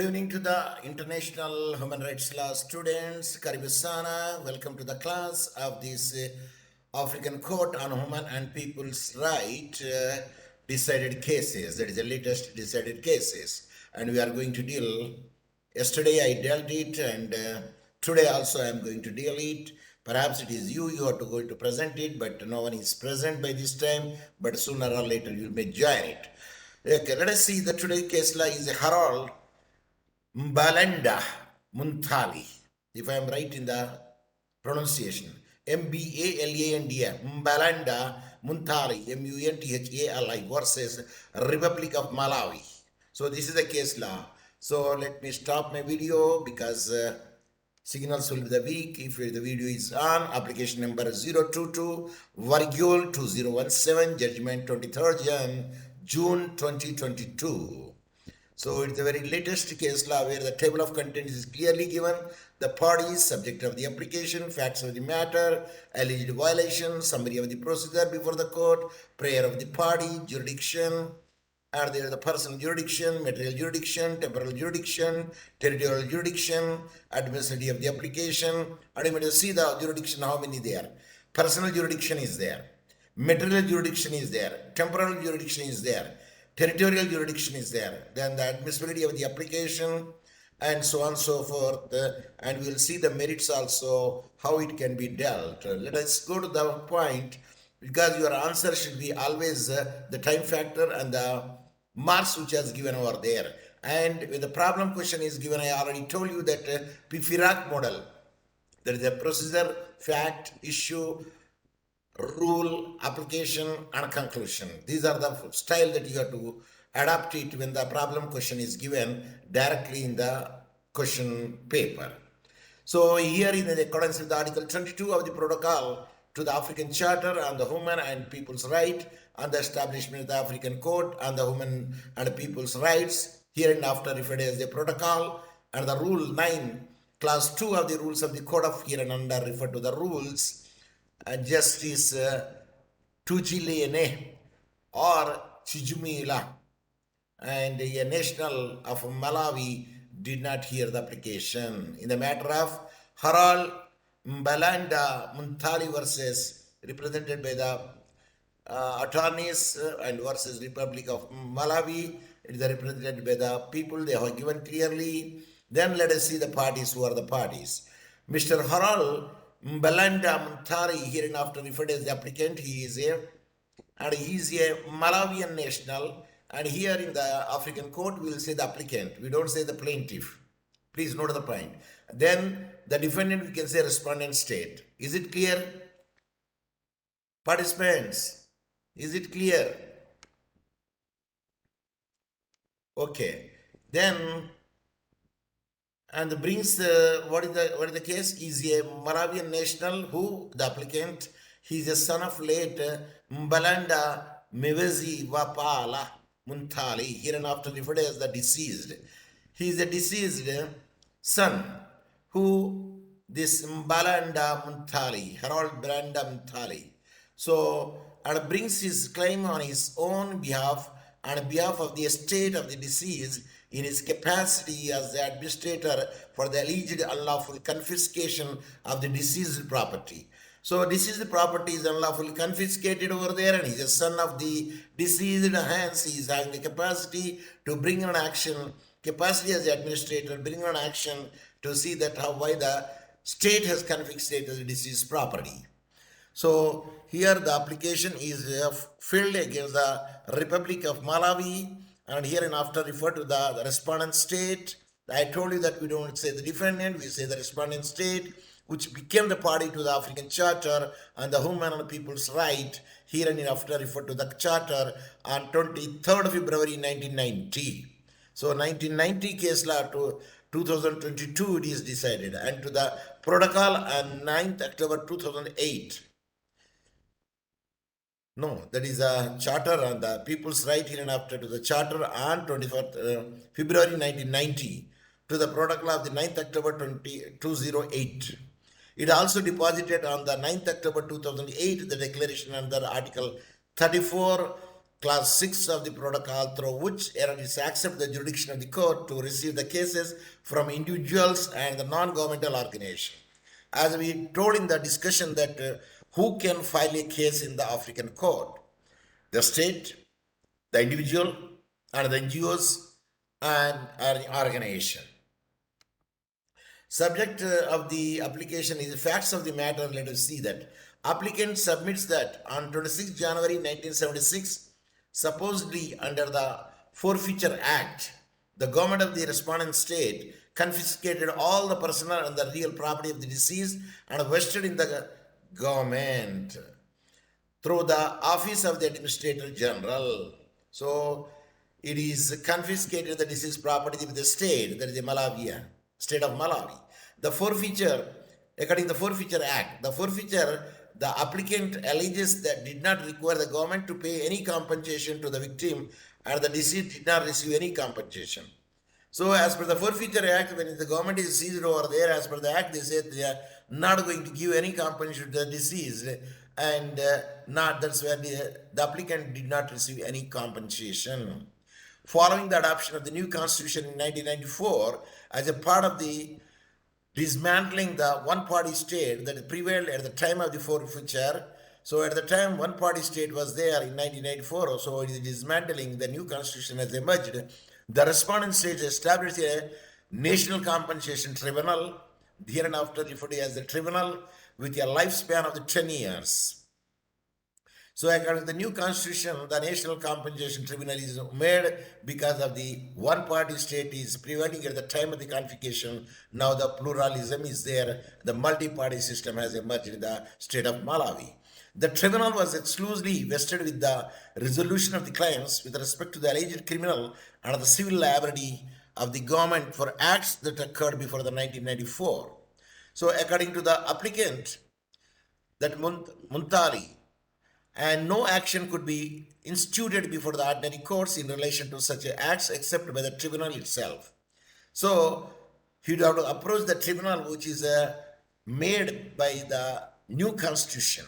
Good evening to the International Human Rights Law students. Karibu sana. Welcome to the class of this African Court on Human and People's Right decided cases. That is the latest decided cases. And we are going to deal, yesterday I dealt it and today also I am going to deal it. Perhaps it is you are going to present it, but no one is present by this time, but sooner or later you may join it. Okay, let us see the today case law is Harold Mbalanda Munthali, if I am right in the pronunciation. Mbalanda Mbalanda Munthali, Munthali versus Republic of Malawi. So this is the case law. So let me stop my video because signals will be the weak. If the video is on, application number 022-2017, judgment 23rd June 2022. So it's the very latest case law where the table of contents is clearly given, the parties, subject of the application, facts of the matter, alleged violation, summary of the procedure before the court, prayer of the party, jurisdiction, are there the personal jurisdiction, material jurisdiction, temporal jurisdiction, territorial jurisdiction, administrative of the application, and you may see the jurisdiction, how many there. Personal jurisdiction is there, material jurisdiction is there, temporal jurisdiction is there, territorial jurisdiction is there, then the admissibility of the application, and so on and so forth, and we will see the merits also, how it can be dealt. Let us go to the point, because your answer should be always the time factor and the marks which is given over there. And when the problem question is given, I already told you that PFIRAC model, there is a procedure, fact, issue, rule, application, and conclusion. These are the style that you have to adapt it when the problem question is given directly in the question paper. So here in accordance with Article 22 of the Protocol to the African Charter on the Human and People's Right and the establishment of the African Court on the Human and People's Rights, here and after referred as the Protocol, and the Rule 9, Class 2 of the Rules of the Code of here and under referred to the rules, Justice Tujilene or Chijumila and a national of Malawi did not hear the application. In the matter of Harold Mbalanda Munthali versus represented by the attorneys and versus Republic of Malawi, it is represented by the people, they have given clearly. Then let us see the parties, who are the parties. Mr. Harold Mbalanda Munthali, here and after referred as the applicant, he is a Malawian national, and here in the African court we will say the applicant, we don't say the plaintiff. Please note the point. Then the defendant, we can say respondent state. Is it clear? Participants, is it clear? Okay. Then and brings what is the case? Is a Malawian national who the applicant, he is a son of late Mbalanda Mewezi Wapala Munthali, here and after referred as the deceased. He is a deceased son who this Mbalanda Munthali, Harold Mbalanda Munthali. So and brings his claim on his own behalf and on behalf of the estate of the deceased in his capacity as the administrator for the alleged unlawful confiscation of the deceased property. So deceased property is unlawfully confiscated over there, and he is a son of the deceased, hence he is having the capacity to bring an action, capacity as the administrator, bring an action to see that why the state has confiscated the deceased property. So here the application is filed against the Republic of Malawi, and here and after refer to the respondent state. I told you that we don't say the defendant, we say the respondent state, which became the party to the African Charter and the Human and People's Right, here and after refer to the Charter on 23rd February 1990. So 1990 case law to 2022 it is decided, and to the protocol on 9th October 2008. No, that is a charter on the people's right here and after to the charter on 24th February 1990 to the protocol of the 9th October 2008. It also deposited on the 9th October 2008 the declaration under Article 34 Class 6 of the protocol, through which entities accept the jurisdiction of the court to receive the cases from individuals and the non-governmental organization. As we told in the discussion that who can file a case in the African court? The state, the individual, and the NGOs and an organization. Subject of the application is the facts of the matter. Let us see that. Applicant submits that on 26 January 1976, supposedly under the Forfeiture Act, the government of the respondent state confiscated all the personal and the real property of the deceased and vested in the government through the office of the Administrator General. So it is confiscated the deceased property with the state, that is the Malawi, state of Malawi. The forfeiture, according to the Forfeiture Act, the forfeiture, the applicant alleges that did not require the government to pay any compensation to the victim and the deceased did not receive any compensation. So as per the Forfeiture Act, when the government is seized over there, as per the Act, they said they are not going to give any compensation to the deceased, and that's where the applicant did not receive any compensation. Following the adoption of the new constitution in 1994, as a part of the dismantling the one-party state that prevailed at the time of the forfeiture. So at the time one-party state was there in 1994, so it is dismantling, the new constitution has emerged. The respondent states established a national compensation tribunal, hereinafter referred to as the tribunal, with a lifespan of the 10 years. So according to the new constitution, the National Compensation Tribunal is made because of the one-party state is prevailing at the time of the confiscation. Now the pluralism is there. The multi-party system has emerged in the state of Malawi. The tribunal was exclusively vested with the resolution of the claims with respect to the alleged criminal and the civil liability of the government for acts that occurred before the 1994. So according to the applicant, that Muntali, and no action could be instituted before the ordinary courts in relation to such acts except by the tribunal itself. So he would have to approach the tribunal which is made by the new constitution.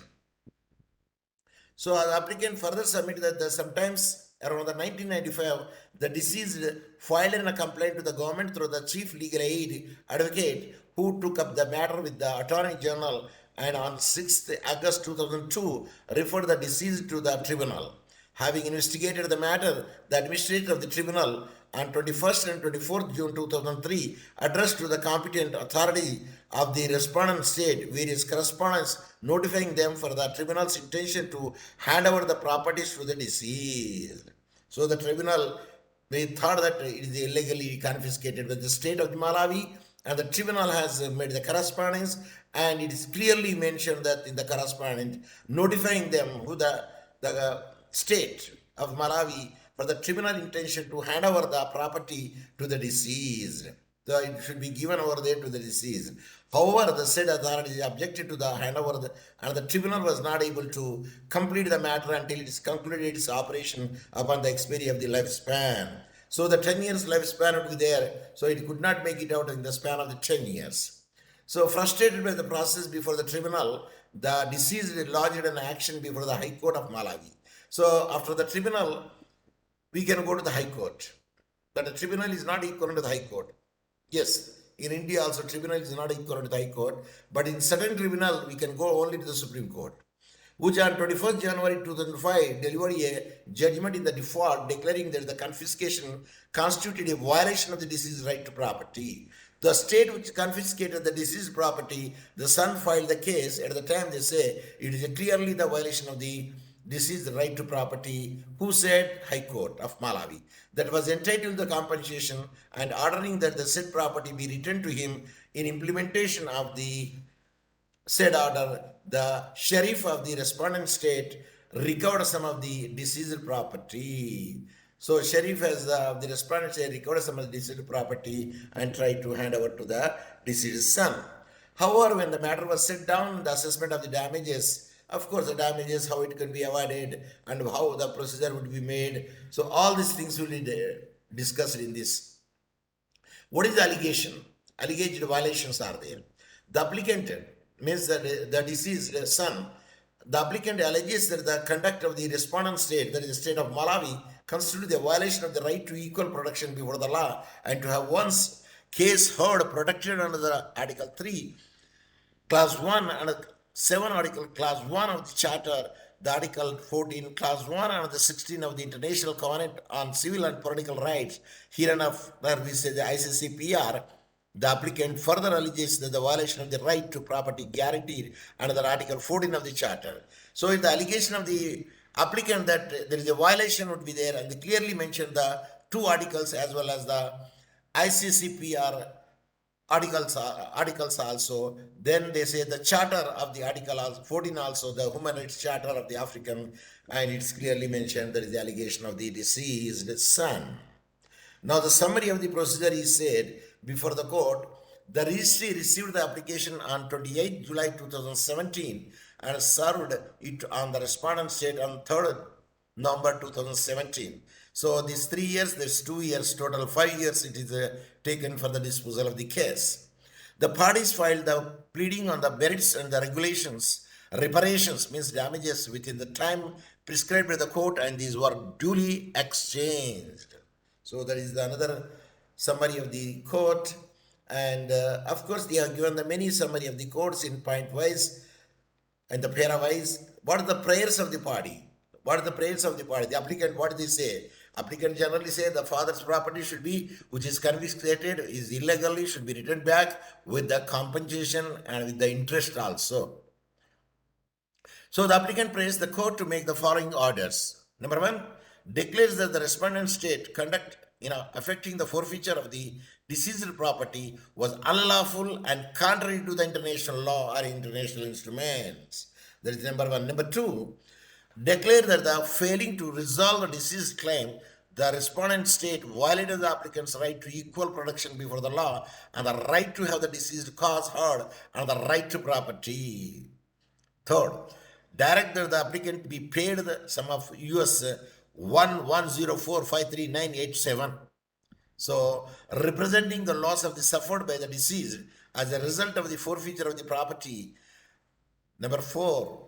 So the applicant further submitted that sometimes around the 1995, the deceased filed in a complaint to the government through the chief legal aid advocate who took up the matter with the Attorney General, and on 6th August 2002 referred the deceased to the tribunal. Having investigated the matter, the administrator of the tribunal on 21st and 24th June 2003 addressed to the competent authority of the respondent state various correspondence notifying them for the tribunal's intention to hand over the properties to the deceased. So the tribunal, they thought that it is illegally confiscated with the state of Malawi, and the tribunal has made the correspondence, and it is clearly mentioned that in the correspondence notifying them who the state of Malawi for the tribunal intention to hand over the property to the deceased. So it should be given over there to the deceased. However, the said authority objected to the handover, and the tribunal was not able to complete the matter until it is concluded its operation upon the expiry of the lifespan. So the 10 years lifespan would be there, so it could not make it out in the span of the 10 years. So frustrated by the process before the tribunal, the deceased lodged an action before the High Court of Malawi. So after the tribunal, we can go to the High Court. But the tribunal is not equivalent to the High Court. Yes, in India also tribunal is not equivalent to the High Court, but in certain tribunal we can go only to the Supreme Court, which on 21st January 2005 delivered a judgment in the default declaring that the confiscation constituted a violation of the deceased's right to property. The state which confiscated the deceased property, the son filed the case. At the time they say it is clearly the violation of the deceased right to property. Who said? High Court of Malawi, that was entitled to the compensation and ordering that the said property be returned to him. In implementation of the said order, the sheriff of the respondent state recovered some of the deceased property. So sheriff has the respondent state recovered some of the deceased property and tried to hand over to the deceased son. However, when the matter was set down, the assessment of the damages, of course the damages, how it can be avoided and how the procedure would be made. So all these things will be discussed in this. What is the allegation? Alleged violations are there. The applicant means that the deceased son the applicant alleges that the conduct of the respondent state, that is the state of Malawi, constitutes a violation of the right to equal protection before the law and to have one's case heard protected under the Article 3, Class 1 and 7 Article Class 1 of the Charter, the Article 14, Class 1 and the 16 of the International Covenant on Civil and Political Rights, hereinafter we say the ICCPR. The applicant further alleges that the violation of the right to property guaranteed under the Article 14 of the Charter. So if the allegation of the applicant that there is a violation would be there, and they clearly mentioned the two articles as well as the ICCPR articles also, then they say the charter of the article 14 also, the human rights charter of the African, and it's clearly mentioned there is the allegation of the deceased son. Now the summary of the procedure is said before the court. The registry received the application on 28 July 2017 and served it on the respondent state on 3rd November 2017. So these 3 years, there's 2 years, total 5 years it is taken for the disposal of the case. The parties filed the pleading on the merits and the regulations. Reparations means damages within the time prescribed by the court, and these were duly exchanged. So that is another summary of the court, and of course they have given the many summary of the courts in point wise and the para wise. What are the prayers of the party? What are the prayers of the party? The applicant, what do they say? Applicant generally say the father's property should be, which is confiscated, is illegally, should be returned back with the compensation and with the interest also. So the applicant prays the court to make the following orders. Number 1, declares that the respondent state conduct affecting the forfeiture of the deceased property was unlawful and contrary to the international law or international instruments. That is number 1. Number 2, declare that the failing to resolve the deceased claim, the respondent state violated the applicant's right to equal protection before the law and the right to have the deceased cause heard and the right to property. Third, direct that the applicant be paid the sum of US 110453987. So, representing the loss of the suffered by the deceased as a result of the forfeiture of the property. Number 4,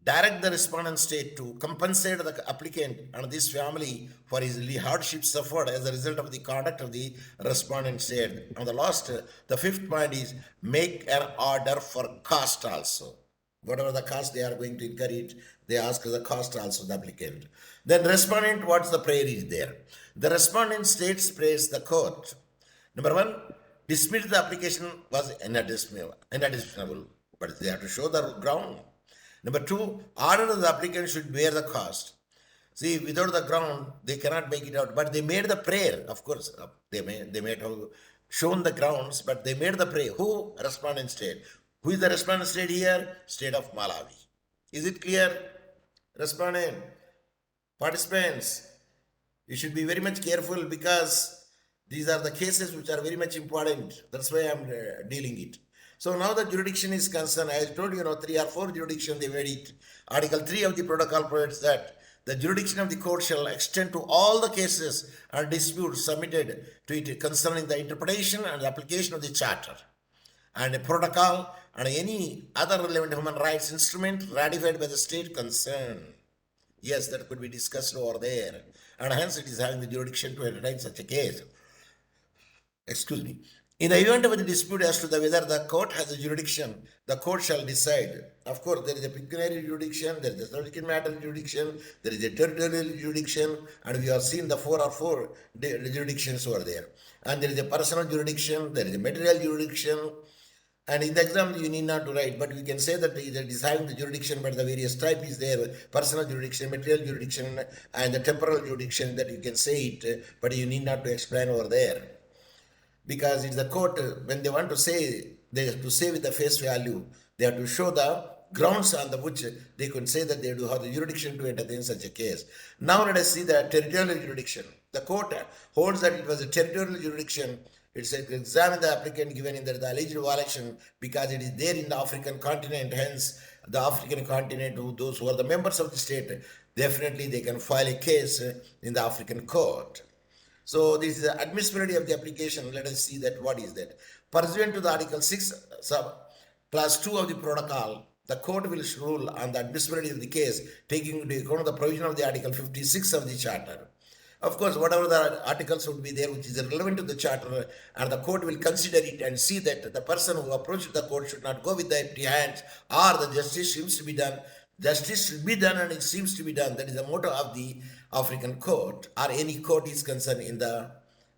direct the respondent state to compensate the applicant and this family for his hardship suffered as a result of the conduct of the respondent state. And the last, the 5th point is make an order for cost also. Whatever the cost they are going to incur it, they ask the cost also the applicant. Then respondent, what's the prayer is there? The respondent states prays the court. Number 1, dismiss the application was inadmissible, but they have to show the ground. Number 2, order that the applicant should bear the cost. See, without the ground, they cannot make it out. But they made the prayer, of course. They may have shown the grounds, but they made the prayer. Who? Respondent state. Who is the respondent state here? State of Malawi. Is it clear? Respondent, participants, you should be very much careful because these are the cases which are very much important. That's why I'm dealing it. So now the jurisdiction is concerned. I told you, 3 or 4 jurisdiction they made it. Article 3 of the protocol provides that the jurisdiction of the court shall extend to all the cases or disputes submitted to it concerning the interpretation and application of the charter and a protocol and any other relevant human rights instrument ratified by the state concerned. Yes, that could be discussed over there, and hence it is having the jurisdiction to entertain such a case. Excuse me. In the event of a dispute as to whether the court has a jurisdiction, the court shall decide. Of course, there is a pecuniary jurisdiction, there is a subject matter jurisdiction, there is a territorial jurisdiction, and we have seen the 4 jurisdictions over there. And there is a personal jurisdiction, there is a material jurisdiction, and in the exam you need not to write, but we can say that it is having the jurisdiction, but the various type is there, personal jurisdiction, material jurisdiction, and the temporal jurisdiction, that you can say it, but you need not to explain over there. Because it's the court, when they want to say, they have to say with the face value, they have to show the grounds on the which they could say that they do have the jurisdiction to entertain such a case. Now let us see the territorial jurisdiction. The court holds that it was a territorial jurisdiction. It's to examine the applicant given in the alleged violation because it is there in the African continent. Hence, the African continent, those who are the members of the state, definitely they can file a case in the African court. So this is the admissibility of the application. Let us see that what is that. Pursuant to the Article 6, Class 2 of the protocol, the court will rule on the admissibility of the case, taking into account the provision of the Article 56 of the Charter. Of course, whatever the articles would be there which is relevant to the Charter, and the court will consider it and see that the person who approached the court should not go with the empty hands, or the justice seems to be done. Justice should be done and it seems to be done. That is the motto of the African court, or any court is concerned in the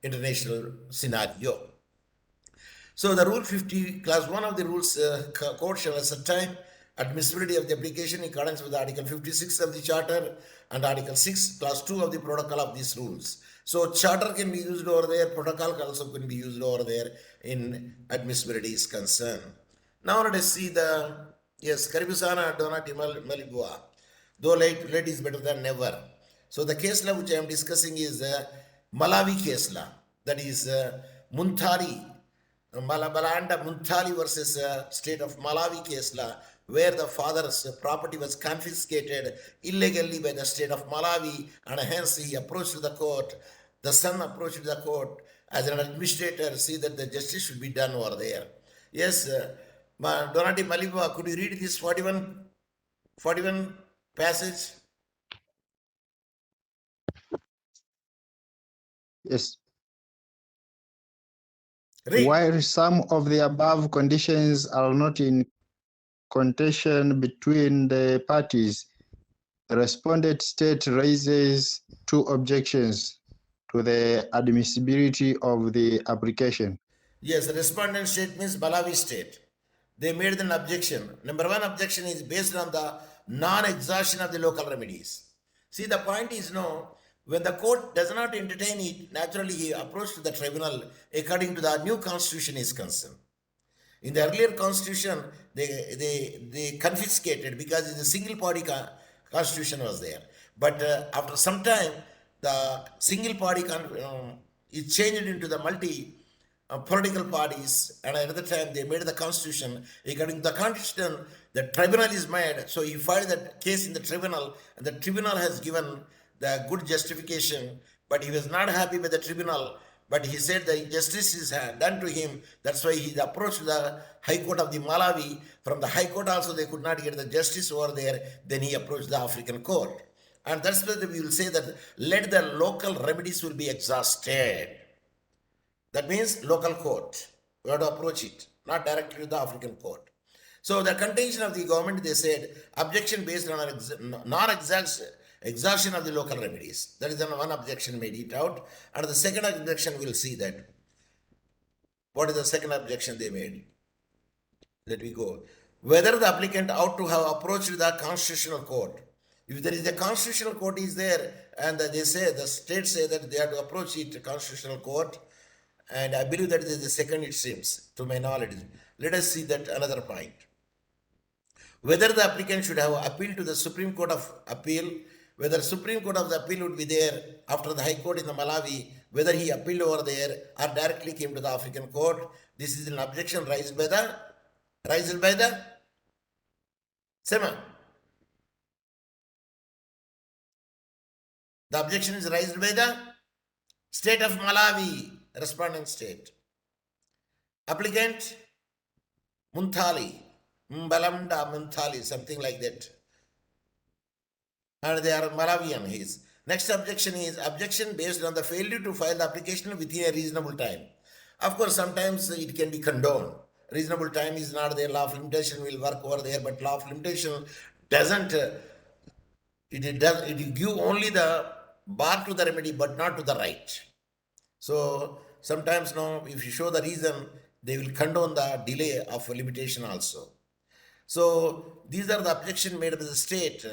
international scenario. So the Rule 50, Class 1 of the rules, court shall ascertain admissibility of the application in accordance with Article 56 of the Charter and Article 6, Class 2 of the protocol of these rules. So Charter can be used over there, protocol also can be used over there in admissibility is concerned. Now let us see the, yes, Karibusana Donati Malibua. Though late is better than never. So the case law which I am discussing is Malawi case law. That is Munthali, Balanda Munthali versus state of Malawi case law, where the father's property was confiscated illegally by the state of Malawi, and hence he approached the court. The son approached the court as an administrator, see that the justice should be done over there. Yes, Donati Malibu, could you read this 41 passage? Yes. Read. While some of the above conditions are not in contention between the parties, the respondent state raises two objections to the admissibility of the application. Yes, the respondent state means Malawi state. They made an objection. Number one objection is based on the non-exhaustion of the local remedies. See, the point is, no, when the court does not entertain it, naturally he approached the tribunal according to the new constitution is concerned. In the earlier constitution, they confiscated because the single party constitution was there. But after some time, the single party is changed into the multi political parties, and at the time they made the constitution. According to the constitution, the tribunal is made, so he filed that case in the tribunal, and the tribunal has given the good justification, but he was not happy with the tribunal, but he said the injustice is done to him. That's why he approached the High Court of the Malawi. From the High Court also they could not get the justice over there. Then he approached the African court, and that's why we will say that let the local remedies will be exhausted. That means local court. We have to approach it, not directly to the African court. So the contention of the government, they said, objection based on non-exhaustion of the local remedies. That is the one objection made it out. And the second objection, we'll see that. What is the second objection they made? Let me go. Whether the applicant ought to have approached the constitutional court. If there is a constitutional court is there, and they say, the states say that they have to approach it, constitutional court, and I believe that is the second, it seems, to my knowledge. Let us see that another point. Whether the applicant should have appealed to the Supreme Court of Appeal, whether Supreme Court of the Appeal would be there after the High Court in the Malawi, whether he appealed over there or directly came to the African court. This is an objection raised by the Sema. The objection is raised by the state of Malawi, respondent state. Applicant Munthali, Mbalamda Munthali, something like that. And they are Malawian. His next objection is objection based on the failure to file the application within a reasonable time. Of course, sometimes it can be condoned. Reasonable time is not there. Law of limitation will work over there, but law of limitation doesn't. It give only the bar to the remedy, but not to the right. So sometimes now, if you show the reason, they will condone the delay of limitation also. So these are the objections made by the state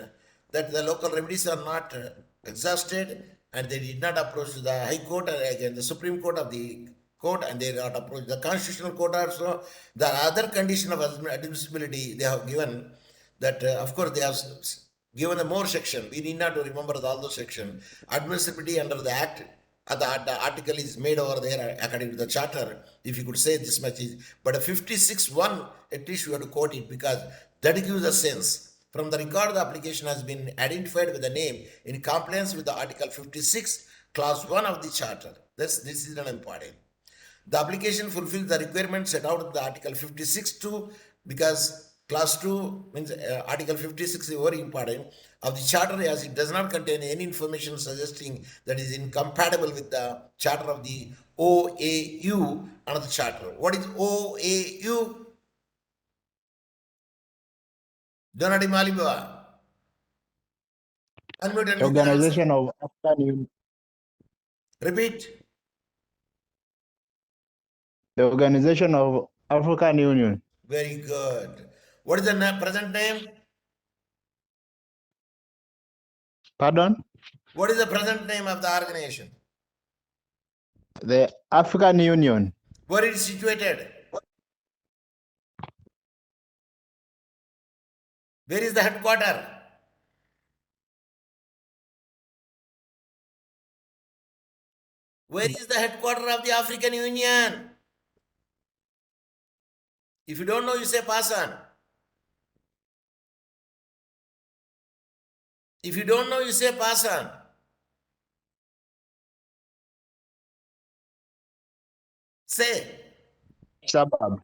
that the local remedies are not exhausted, and they did not approach the High Court, again the Supreme Court of the court, and they did not approach the Constitutional Court also. The other condition of admissibility they have given that, of course, they have given a more section. We need not to remember all those sections. Admissibility under the Act, the article is made over there according to the Charter, if you could say this much. But a 56.1, at least you have to quote it, because that gives a sense. From the record, the application has been identified with the name in compliance with the Article 56, Clause 1 of the Charter. This is an important. The application fulfills the requirements set out in the Article 56 too, because Class 2 means Article 56 is very important of the Charter, as it does not contain any information suggesting that is incompatible with the Charter of the OAU and the Charter. What is OAU? Donati Maliba. Unmute and you can answer. Organization of African Union. Repeat. The Organization of African Union. Very good. What is the present name? Pardon? What is the present name of the organization? The African Union. Where it is situated? Where is the headquarter? Where is the headquarter of the African Union? If you don't know, you say pass on. If you don't know, you say pass on. Say. Shabab.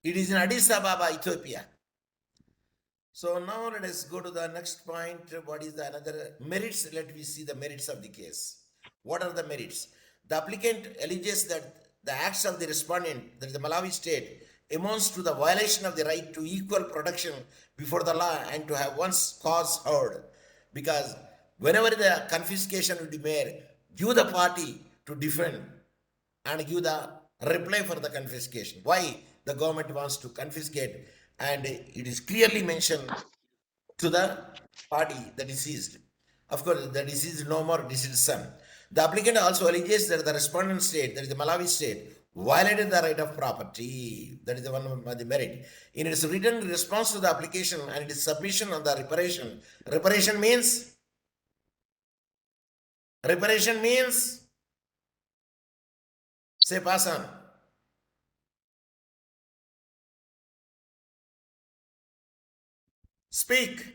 It is in Addis Ababa, Ethiopia. So now let us go to the next point. What is the another merits? Let me see the merits of the case. What are the merits? The applicant alleges that the acts of the respondent, that is the Malawi state, amounts to the violation of the right to equal protection before the law and to have one's cause heard. Because whenever the confiscation will be made, give the party to defend and give the reply for the confiscation. Why the government wants to confiscate, and it is clearly mentioned to the party, the deceased. Of course, the deceased no more, deceased son. The applicant also alleges that the respondent state, that is the Malawi state, violated the right of property. That is the one of the merit. In its written response to the application and its submission on the reparation. Reparation means? Reparation means? Say pass on. Speak.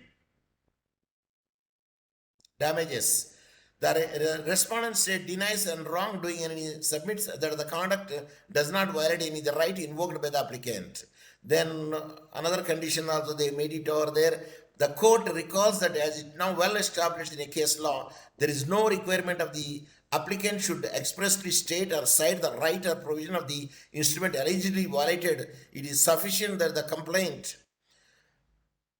Damages. The respondent state denies and wrongdoing and submits that the conduct does not violate any the right invoked by the applicant. Then another condition also they made it over there. The court recalls that as it now well established in a case law, there is no requirement of the applicant should expressly state or cite the right or provision of the instrument allegedly violated. It is sufficient that the complaint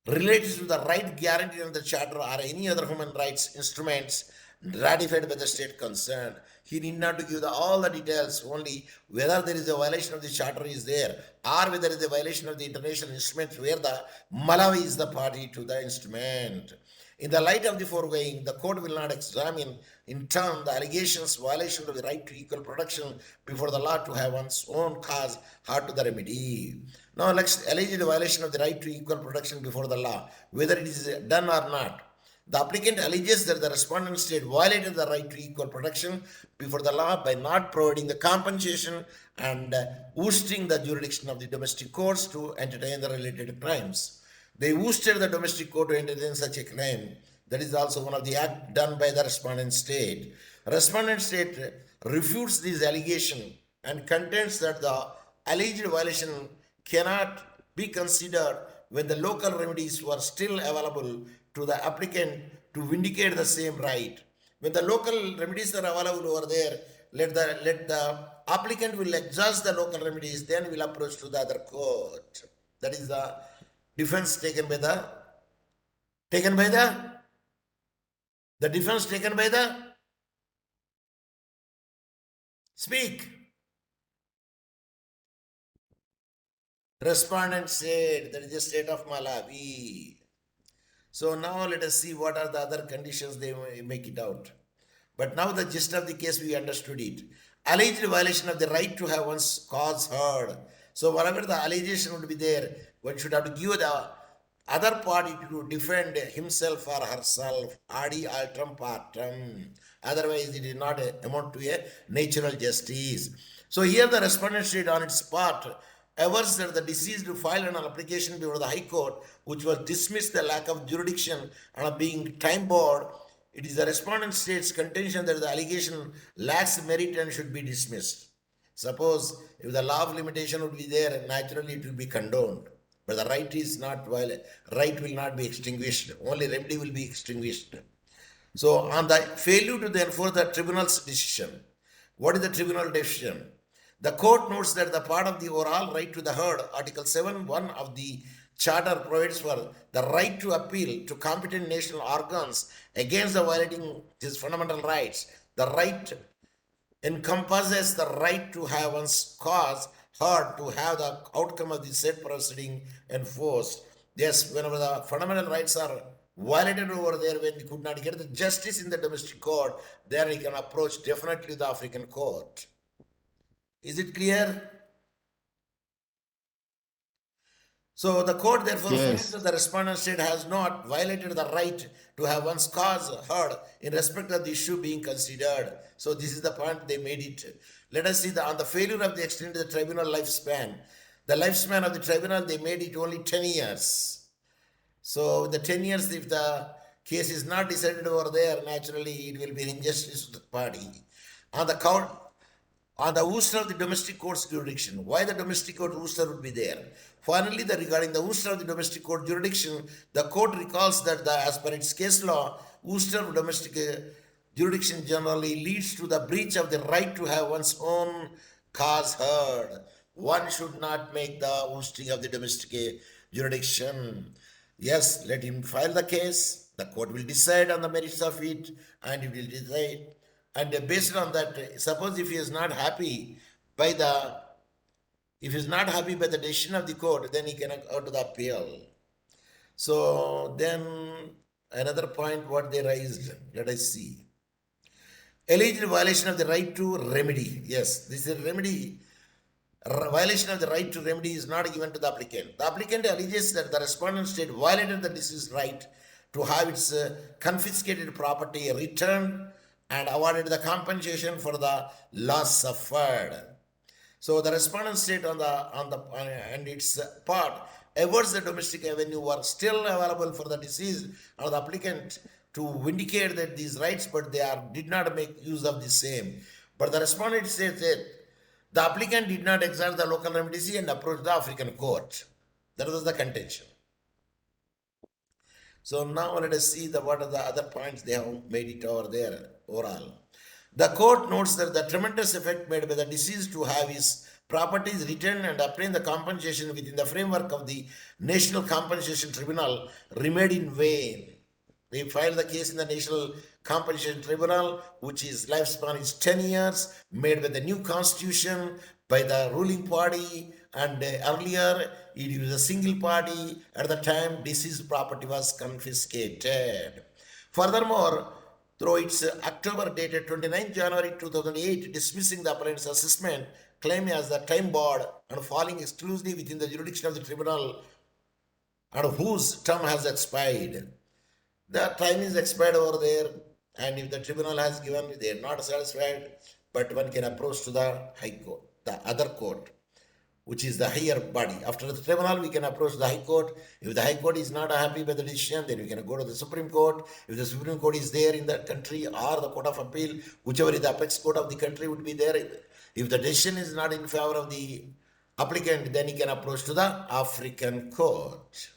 related to the right guaranteed in the Charter or any other human rights instruments ratified by the state concerned. He need not to give all the details, only whether there is a violation of the Charter is there or whether there is a violation of the international instruments where the Malawi is the party to the instrument. In the light of the foregoing, the court will not examine in turn the allegations violation of the right to equal protection before the law to have one's own cause heard to the remedy. Now, let's alleged violation of the right to equal protection before the law, whether it is done or not. The applicant alleges that the respondent state violated the right to equal protection before the law by not providing the compensation and ousting the jurisdiction of the domestic courts to entertain the related crimes. They ousted the domestic court to entertain such a claim. That is also one of the acts done by the respondent state. Respondent state refutes this allegation and contends that the alleged violation cannot be considered when the local remedies were still available to the applicant to vindicate the same right. When the local remedies are available over there, let the applicant will exhaust the local remedies, then will approach to the other court. That is the defense taken by the defense taken by the speak. Respondent said that is the state of Malawi. So now let us see what are the other conditions they make it out. But now the gist of the case we understood it. Alleged violation of the right to have one's cause heard. So whatever the allegation would be there, one should have to give the other party to defend himself or herself, adi altrum partem. Otherwise it is not amount to a natural justice. So here the respondent state on its part avers that the deceased filed an application before the High Court, which was dismissed the lack of jurisdiction and being time barred. It is the respondent state's contention that the allegation lacks merit and should be dismissed. Suppose if the law of limitation would be there, naturally it will be condoned. but the right is not violated. Right will not be extinguished. Only remedy will be extinguished. So, on the failure to enforce the tribunal's decision, what is the tribunal decision? The court notes that the part of the overall right to the heard, Article 7(1) of the Charter provides for the right to appeal to competent national organs against the violating his fundamental rights. The right encompasses the right to have one's cause heard, to have the outcome of the said proceeding enforced. Yes, whenever the fundamental rights are violated over there, when you could not get the justice in the domestic court, then you can approach definitely the African court. Is it clear? So the court therefore finds that the respondent state has not violated the right to have one's cause heard in respect of the issue being considered. So this is the point they made it. Let us see on the failure of the extent of the tribunal lifespan. The lifespan of the tribunal, they made it only 10 years. So the 10 years, if the case is not decided over there, naturally it will be an injustice to the party. On the count, on the Worcester of the domestic court's jurisdiction. Why the domestic court Worcester would be there? Finally, regarding the Worcester of the domestic court jurisdiction, the court recalls that as per its case law, Worcester of domestic jurisdiction generally leads to the breach of the right to have one's own cause heard. One should not make the Worcester of the domestic jurisdiction. Yes, let him file the case. The court will decide on the merits of it, and it will decide. And based on that, suppose if he is not happy by the decision of the court, then he cannot go to the appeal. So then another point what they raised, let us see. Alleged violation of the right to remedy. Yes, this is a remedy. Violation of the right to remedy is not given to the applicant. The applicant alleges that the respondent state violated the deceased's right to have its confiscated property returned and awarded the compensation for the loss suffered. So the respondent state and its part awards the domestic avenue were still available for the deceased or the applicant to vindicate that these rights, but they did not make use of the same. But the respondent says that the applicant did not exert the local remedy and approach the African court. That was the contention. So now let us see what are the other points they have made it over there overall. The court notes that the tremendous effect made by the deceased to have his properties returned and obtain the compensation within the framework of the National Compensation Tribunal remained in vain. They filed the case in the National Compensation Tribunal, which is lifespan is 10 years, made by the new constitution by the ruling party, and earlier it was a single party. At the time, deceased property was confiscated. Furthermore, through its October dated 29 January 2008, dismissing the appellant's assessment claim as the time barred and falling exclusively within the jurisdiction of the tribunal and whose term has expired. The time is expired over there, and if the tribunal has given, they are not satisfied, but one can approach to the High Court, the other court, which is the higher body. After the tribunal, we can approach the High Court. If the High Court is not happy with the decision, then we can go to the Supreme Court. If the Supreme Court is there in that country, or the Court of Appeal, whichever is the apex court of the country would be there. If the decision is not in favor of the applicant, then he can approach to the African court.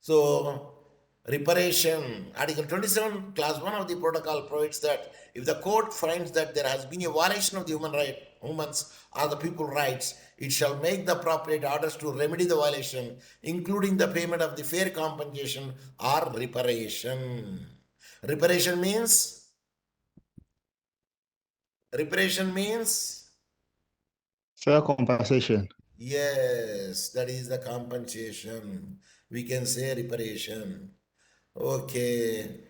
So, reparation. Article 27, Class 1 of the protocol provides that if the court finds that there has been a violation of the women's or the people's rights, it shall make the appropriate orders to remedy the violation, including the payment of the fair compensation or reparation. Reparation means fair compensation. Yes, that is the compensation. We can say reparation. Okay.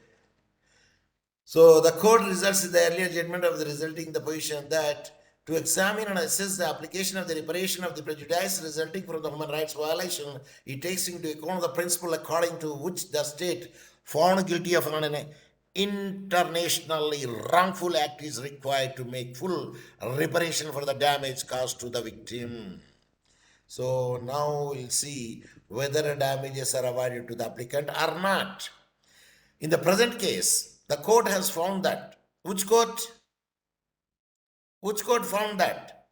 So the court results in the earlier judgment of the resulting the position that to examine and assess the application of the reparation of the prejudice resulting from the human rights violation, it takes into account the principle according to which the state found guilty of an internationally wrongful act is required to make full reparation for the damage caused to the victim. So now we'll see whether damages are awarded to the applicant or not. In the present case, the court has found that. Which court? Which court found that?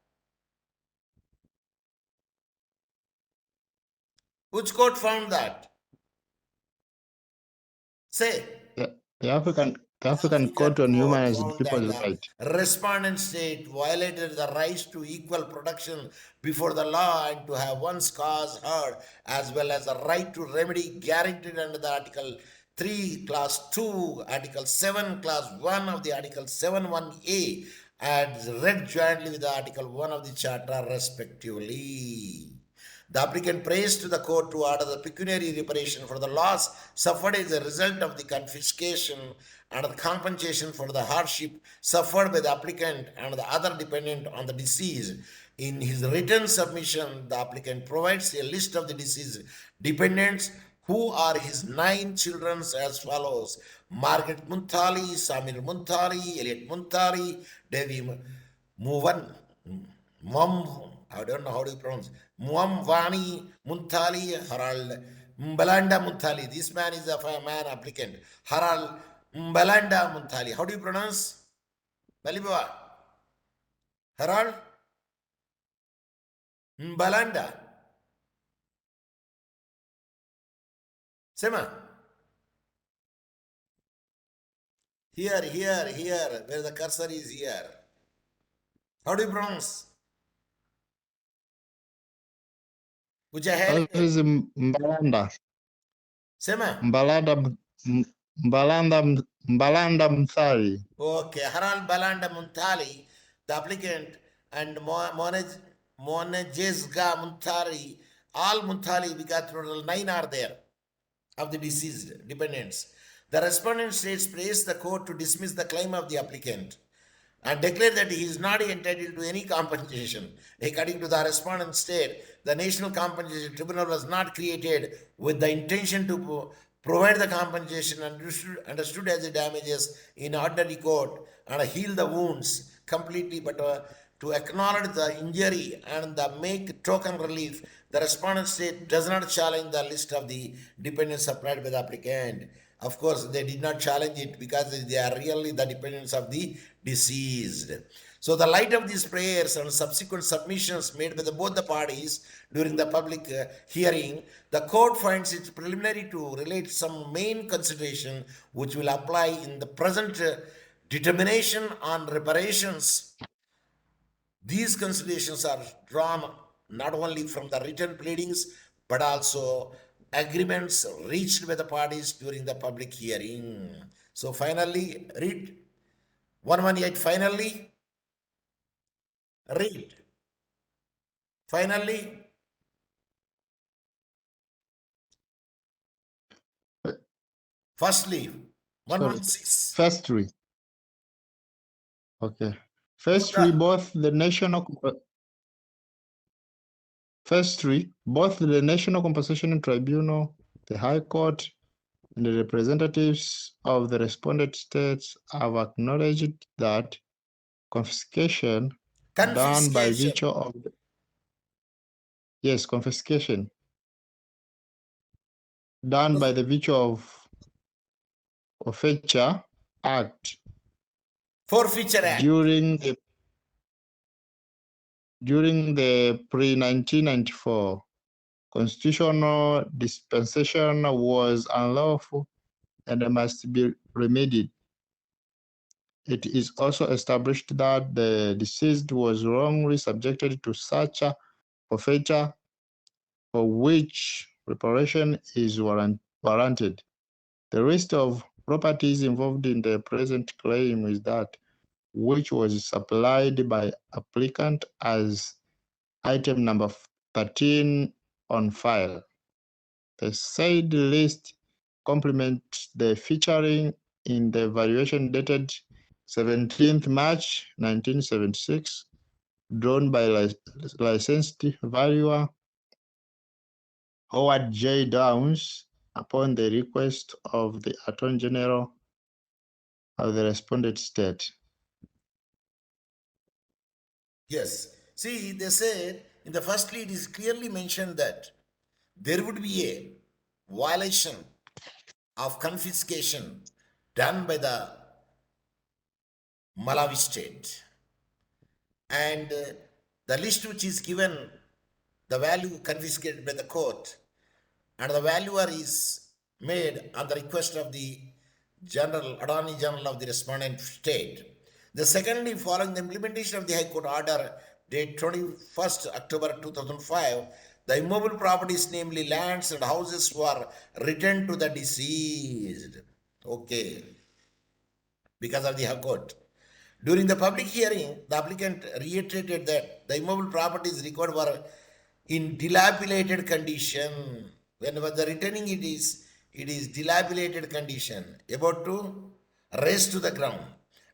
Which court found that? Say. The African Court African on court Human and found that People's the Rights. respondent state violated the rights to equal protection before the law and to have one's cause heard, as well as the right to remedy guaranteed under the Article 3, Class 2, Article 7, Class 1 of the Article 7(1)(a), as read jointly with the Article 1 of the Charter, respectively. The applicant prays to the court to order the pecuniary reparation for the loss suffered as a result of the confiscation and the compensation for the hardship suffered by the applicant and the other dependent on the deceased. In his written submission, the applicant provides a list of the deceased dependents who are his 9 children as follows: Margaret Muntali, Samir Muntali, Elliot Muntali, Devi Muvan, Mom, I don't know how to pronounce, Muamvani Muntali, Harald Mbalanda Muntali. This man is a man applicant. Harald Mbalanda Muntali. How do you pronounce? Balibawa. Harald Mbalanda. Sema. Here, where the cursor is here. How do you pronounce? Which I This highlighted. is Mbalanda. Sema. Mbalanda Mthali. Okay, Haral Balanda Muntali, the applicant, and Monejesga Muntari, all Muntali, because total 9 are there of the deceased dependents. The respondent states prays the court to dismiss the claim of the applicant and declare that he is not entitled to any compensation. According to the respondent state, the National Compensation Tribunal was not created with the intention to provide the compensation understood as the damages in ordinary court and heal the wounds completely, but to acknowledge the injury and the make token relief. The respondent state does not challenge the list of the dependents supplied by the applicant. Of course, they did not challenge it because they are really the dependents of the deceased. So, the light of these prayers and subsequent submissions made by both the parties during the public hearing, the court finds it preliminary to relate some main consideration which will apply in the present determination on reparations. These considerations are drawn not only from the written pleadings but also agreements reached by the parties during the public hearing. So finally, read 118. Finally, read. Finally, firstly, Sorry. 116. Firstly. Okay. Buddha. Both the National Compensation Tribunal, the High Court, and the representatives of the respondent states have acknowledged that confiscation done by virtue of confiscation done by the virtue of Forfeiture Act Forfeiture Act. During the pre-1994 constitutional dispensation was unlawful and must be remedied. It is also established that the deceased was wrongly subjected to such a forfeiture for which reparation is warranted. The list of properties involved in the present claim is that which was supplied by applicant as item number 13 on file. The said list complements the featuring in the valuation dated 17th March 1976, drawn by licensed valuer Howard J. Downs upon the request of the Attorney General of the respondent state. Yes. See, they said in the first lead is clearly mentioned that there would be a violation of confiscation done by the Malawi state. And the list which is given, the value confiscated by the court, and the valuer is made on the request of the Attorney General of the respondent state. The secondly, following the implementation of the High Court order date 21st October 2005, the immobile properties, namely lands and houses, were returned to the deceased. Okay, because of the High Court. During the public hearing, the applicant reiterated that the immobile properties required were in dilapidated condition. Whenever the returning it is dilapidated condition, about to raise to the ground.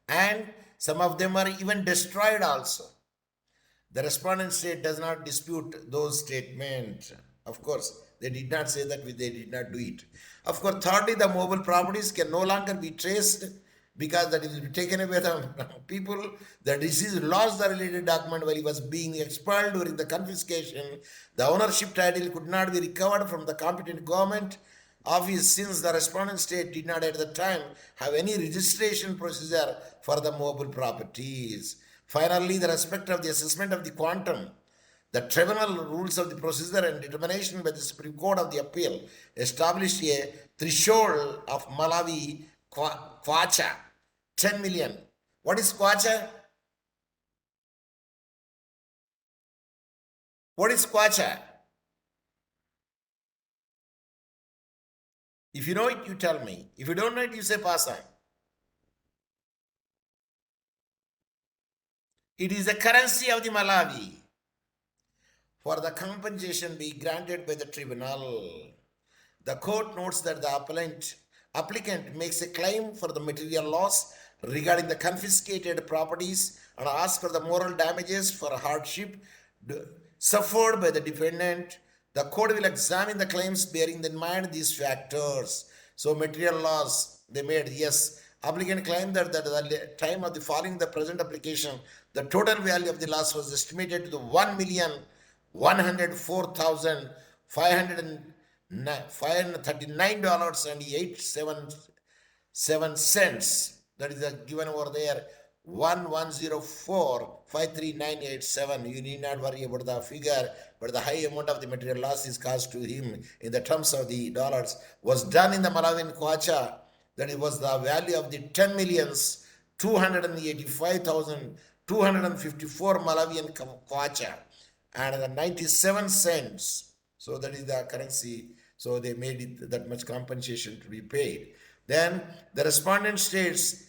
And some of them are even destroyed also. The respondent state does not dispute those statements. Of course, they did not say that they did not do it. Of course, thirdly, the mobile properties can no longer be traced because that is taken away from people. The deceased lost the related document while he was being expelled during the confiscation. The ownership title could not be recovered from the competent government office since the respondent state did not at the time have any registration procedure for the mobile properties. Finally, the respect of the assessment of the quantum, the tribunal rules of the procedure and determination by the Supreme Court of the Appeal established a threshold of Malawi kwacha, 10 million. What is kwacha? What is kwacha? If you know it, you tell me. If you don't know it, you say pass on. It is the currency of the Malawi. For the compensation be granted by the tribunal, the court notes that the applicant makes a claim for the material loss regarding the confiscated properties and asks for the moral damages for hardship suffered by the defendant. The court will examine the claims bearing in mind these factors. So material loss, they made, yes. Applicant claimed that at the time of the filing the present application, the total value of the loss was estimated to the $1,104,539.87. That is given over there, 1,104,539.87. You need not worry about the figure, but the high amount of the material loss is caused to him in the terms of the dollars was done in the Malawian kwacha. That it was the value of the 10,285,254 Malawian kwacha and the 97 cents. So that is the currency. So they made it that much compensation to be paid. Then the respondent states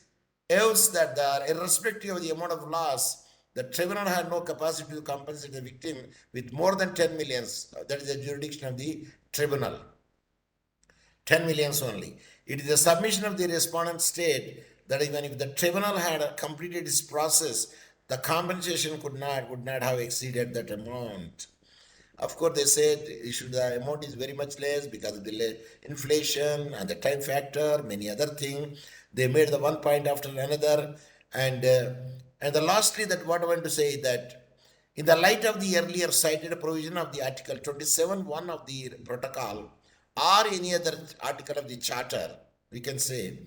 that irrespective of the amount of loss, the tribunal had no capacity to compensate the victim with more than 10 millions. That is the jurisdiction of the tribunal. 10 millions only. It is the submission of the respondent state that even if the tribunal had completed its process, the compensation would not have exceeded that amount. Of course, they said the amount is very much less because of the inflation and the time factor, many other things. They made the one point after another. And lastly, that what I want to say that in the light of the earlier cited provision of the Article 27(1) of the protocol or any other article of the charter, we can say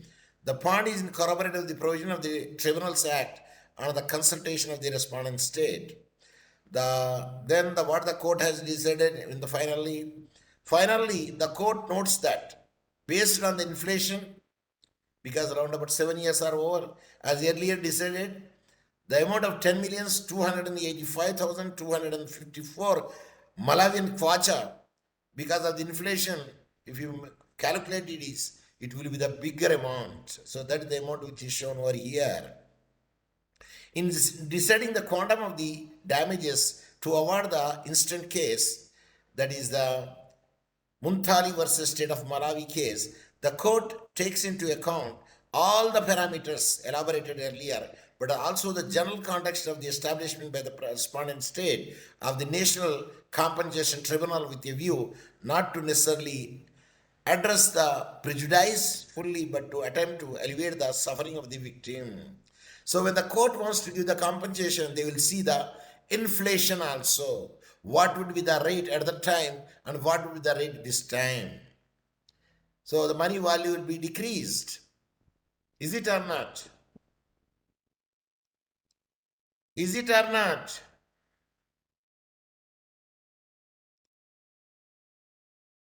the point is incorporated with the provision of the Tribunals Act and the consultation of the respondent state. What the court has decided in the finally the court notes that based on the inflation, because around about 7 years are over, as earlier decided, the amount of 10,285,254 Malawian kwacha, because of the inflation, if you calculate it will be the bigger amount. So that is the amount which is shown over here. In deciding the quantum of the damages to award the instant case, that is the Muntali versus State of Malawi case, the court takes into account all the parameters elaborated earlier, but also the general context of the establishment by the respondent state of the National Compensation Tribunal with a view not to necessarily address the prejudice fully, but to attempt to alleviate the suffering of the victim. So when the court wants to give the compensation, they will see the inflation also. What would be the rate at the time and what would be the rate this time? So the money value will be decreased. Is it or not? Is it or not?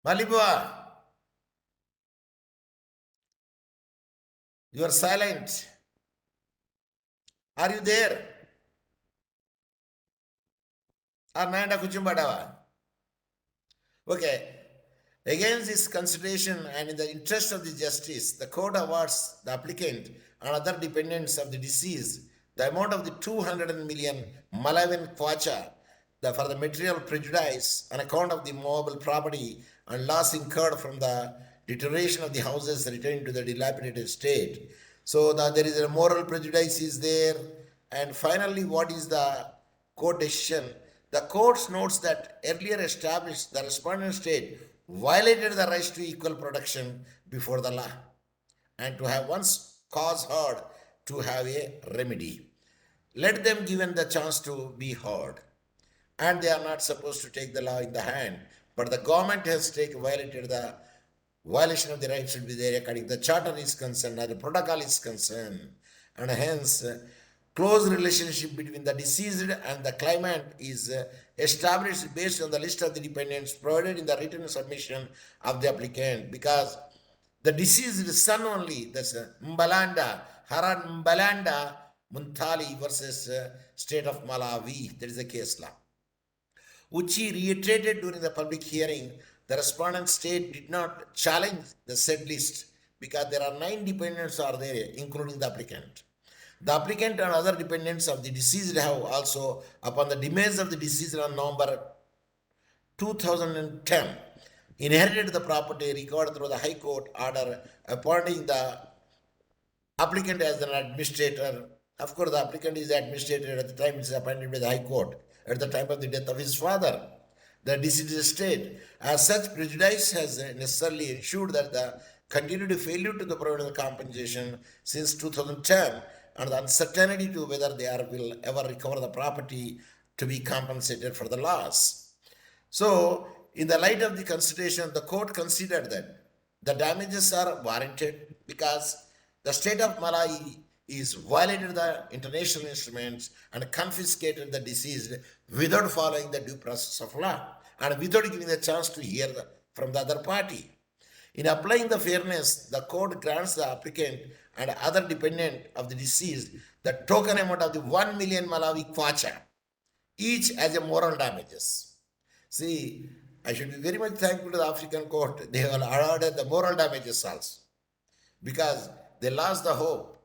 Malibua, you are silent. Are you there? Nanda Kuchumbadawa. Okay. Against this consideration and in the interest of the justice, the court awards the applicant and other dependents of the deceased the amount of the 200 million Malawian kwacha for the material prejudice on account of the movable property and loss incurred from the deterioration of the houses returned to the dilapidated state. So there is a moral prejudice is there. And finally, what is the court decision? The court notes that earlier established the respondent state violated the rights to equal protection before the law and to have one's cause heard to have a remedy. Let them given the chance to be heard. And they are not supposed to take the law in the hand. But the government has violated the violation of the rights should be there according the charter is concerned or the protocol is concerned. And hence, close relationship between the deceased and the claimant is established based on the list of the dependents provided in the written submission of the applicant, because the deceased son only, that's Mbalanda, Haran Mbalanda Muntali versus state of Malawi, that is the case law, which he reiterated during the public hearing. The respondent state did not challenge the said list because there are 9 dependents are there, including the applicant. The applicant and other dependents of the deceased have also, upon the demise of the deceased on November 2010, inherited the property recovered through the High Court order appointing the applicant as an administrator. Of course, the applicant is the administrator at the time it is appointed by the High Court at the time of the death of his father, the deceased estate. As such, prejudice has necessarily ensured that the continued failure to the provide the compensation since 2010 and the uncertainty to whether they will ever recover the property to be compensated for the loss. So, in the light of the consideration, the court considered that the damages are warranted because the state of Malawi is violated the international instruments and confiscated the deceased without following the due process of law and without giving the chance to hear from the other party. In applying the fairness, the court grants the applicant and other dependent of the deceased the token amount of the 1 million Malawi kwacha, each as a moral damages. See, I should be very much thankful to the African court. They have awarded the moral damages also because they lost the hope,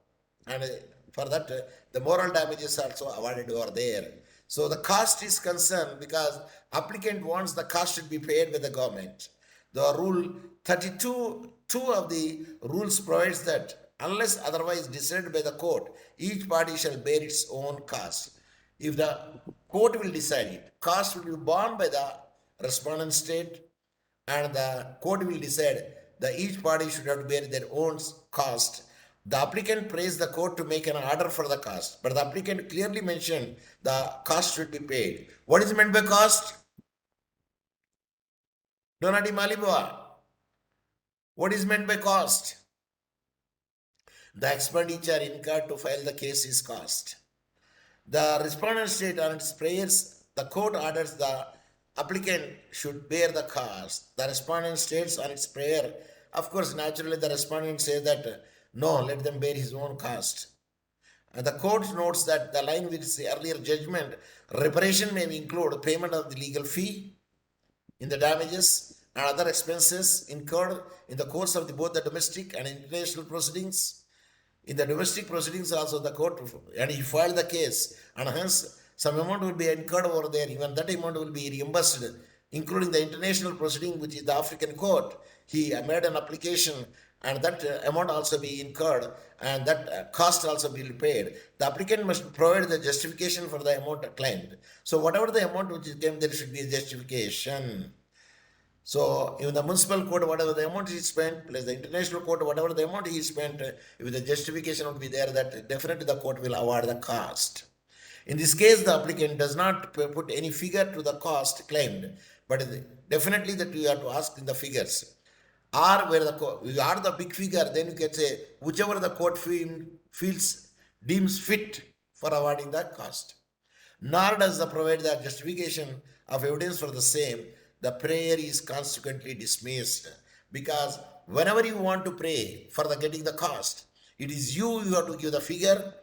and for that the moral damages also awarded over there. So the cost is concerned because applicant wants the cost to be paid by the government. The rule 32(2) of the rules provides that unless otherwise decided by the court, each party shall bear its own cost. If the court will decide it, cost will be borne by the respondent state, and the court will decide that each party should have to bear their own cost. The applicant prays the court to make an order for the cost, but the applicant clearly mentioned the cost should be paid. What is meant by cost? Donati Malibua. What is meant by cost? The expenditure incurred to file the case is cost. The respondent state on its prayers, the court orders the applicant should bear the cost. The respondent states on its prayer, of course, naturally the respondent says that no, let them bear his own cost. And the court notes that the line with the earlier judgment, reparation may include payment of the legal fee in the damages and other expenses incurred in the course of both the domestic and international proceedings. In the domestic proceedings also the court, and he filed the case, and hence some amount will be incurred over there, even that amount will be reimbursed, including the international proceeding, which is the African court. He made an application, and that amount also be incurred, and that cost also be paid. The applicant must provide the justification for the amount claimed. So whatever the amount which is claimed, there should be a justification. So in the municipal court, whatever the amount is spent, plus the international court, whatever the amount is spent, if the justification would be there, that definitely the court will award the cost. In this case, the applicant does not put any figure to the cost claimed, but definitely that you have to ask in the figures. Or where you are the big figure, then you can say whichever the court deems fit for awarding that cost. Nor does the provide the justification of evidence for the same. the prayer is consequently dismissed. Because whenever you want to pray for the getting the cost, it is you have to give the figure,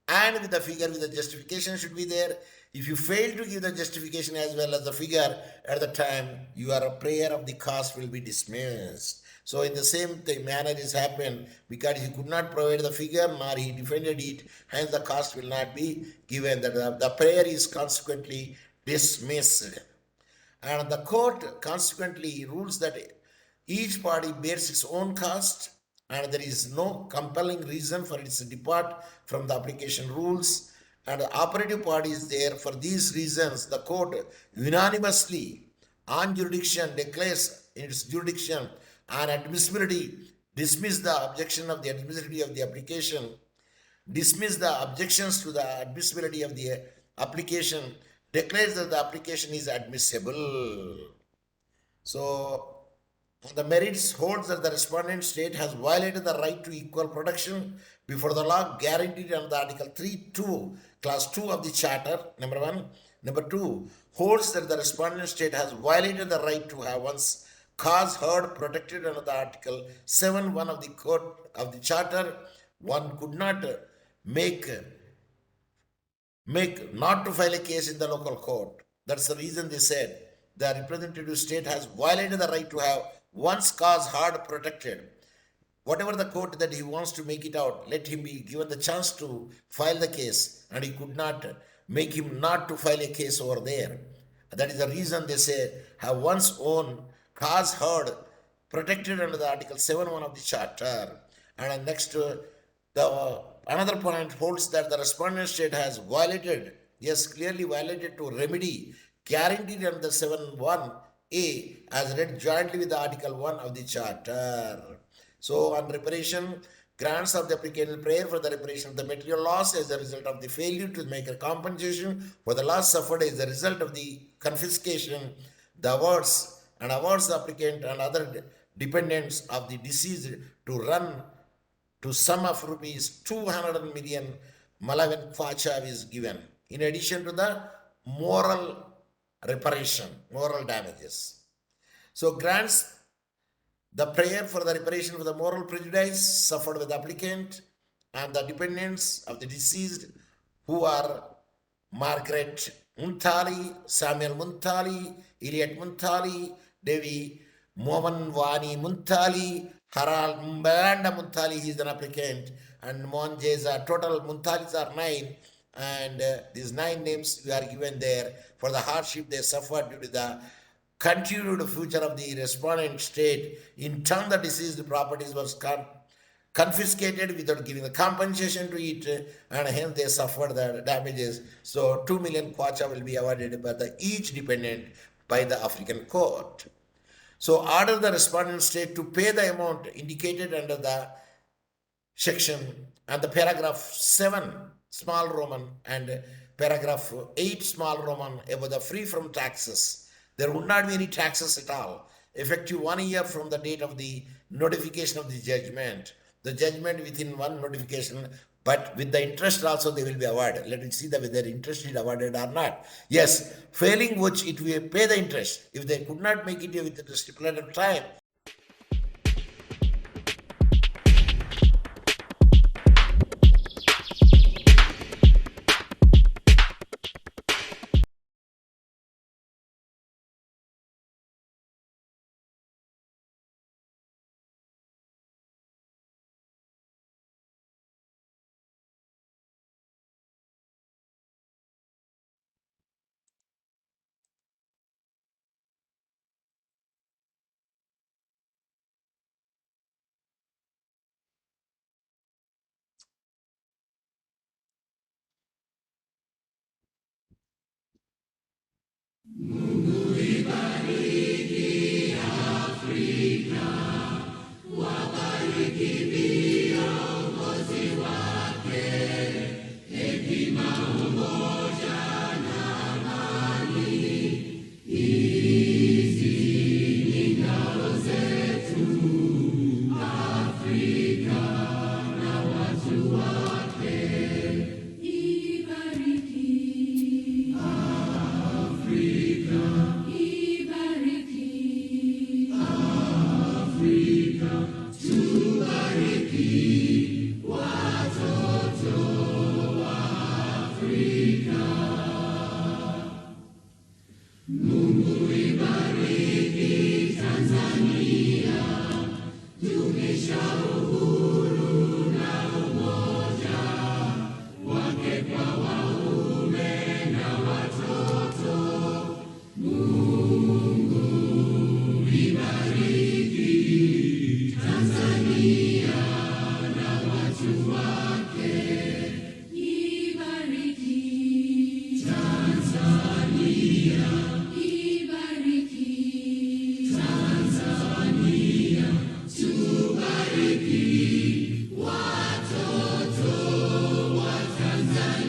and with the figure with the justification should be there. If you fail to give the justification as well as the figure at the time, your prayer of the cost will be dismissed. So in the same manner is happened, because he could not provide the figure nor he defended it, hence the cost will not be given. The prayer is consequently dismissed. And the court consequently rules that each party bears its own cost, and there is no compelling reason for its depart from the application rules, and the operative party is there. For these reasons, the court unanimously on jurisdiction declares its jurisdiction and admissibility, dismiss the objection of the admissibility of the application, dismiss the objections to the admissibility of the application, declares that the application is admissible. So, on the merits, holds that the respondent state has violated the right to equal protection before the law guaranteed under the Article 3(2), Class 2 of the Charter, number 1. Number 2, holds that the respondent state has violated the right to have one's cause heard protected under the Article 7(1) of the Code of the Charter. One could not make not to file a case in the local court. That's the reason they said the representative state has violated the right to have one's cause heard protected. Whatever the court that he wants to make it out, let him be given the chance to file the case, and he could not make him not to file a case over there. That is the reason they say have one's own cause heard protected under the Article 7(1) of the Charter. And next, another point holds that the respondent state has violated, yes, clearly violated to remedy guaranteed under the 7(1)(a) as read jointly with the Article 1 of the Charter. So, on reparation, grants of the applicant prayer for the reparation of the material loss as a result of the failure to make a compensation for the loss suffered as a result of the confiscation, the awards the applicant and other dependents of the deceased to run to sum of rupees 200 million Malawian kwacha is given, in addition to the moral reparation, moral damages. So grants the prayer for the reparation of the moral prejudice suffered by the applicant and the dependents of the deceased, who are Margaret Muntali, Samuel Muntali, Eliot Muntali, Devi Mohanwani Muntali, Harald Mbanda Muntali, he is an applicant, and Monjeza. Total Muntalis are 9, and these 9 names we are given there for the hardship they suffered due to the continued future of the respondent state. In turn, the deceased properties was confiscated without giving the compensation to it, and hence they suffered the damages. So 2 million kwacha will be awarded by each dependent by the African court. So order the respondent state to pay the amount indicated under the section and the paragraph 7 small Roman and paragraph 8 small Roman about the free from taxes. There would not be any taxes at all, effective 1 year from the date of the notification of the judgment. The judgment within one notification, but with the interest also they will be awarded. Let us see whether interest is awarded or not. Yes, failing which it will pay the interest. If they could not make it within the stipulated time,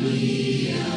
Maria.